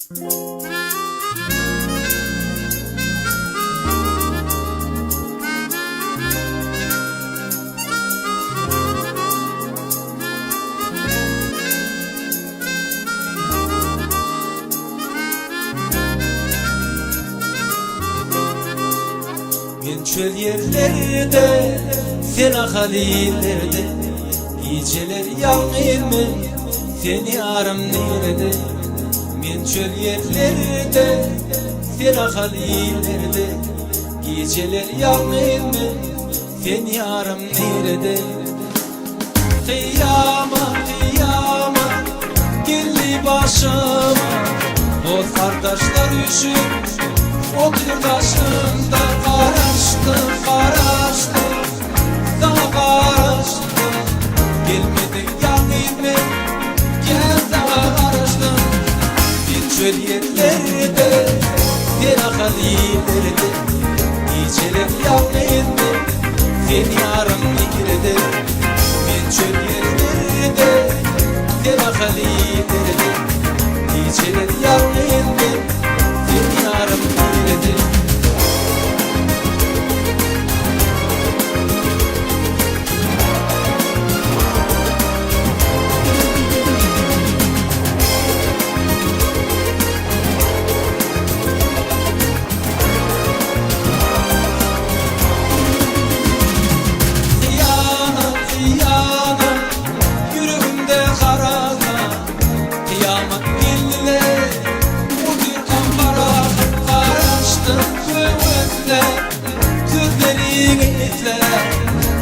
Ben çöl yerlerde, sen halillerde, geceler yalnızım, seni arım nerede? Ben çöl yerlerde, sen halillerde, geceler yalnızım, seni arım nerede? Kıyama, kıyama, geldi başıma, o kardeşler üşüp, otur başında karıştım, karıştım, sana karıştım. Gelmedin yanıma, gel sana karıştım. Bir çöl yerlerde, bir halillerde, geceler yalnızım, seni arım nerede? Bir çöl yerlerde, bir halillerde, geceler yalnızım, seni arım nerede?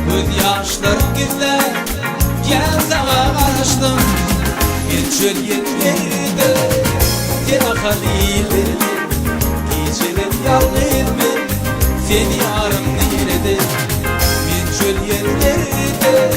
Göz yaşlarım gizler, gel sana karıştım. Bir çöl yerlerde, sen halillerde, geceler yalnızım, seni arım nerede? Bir çöl yerlerde,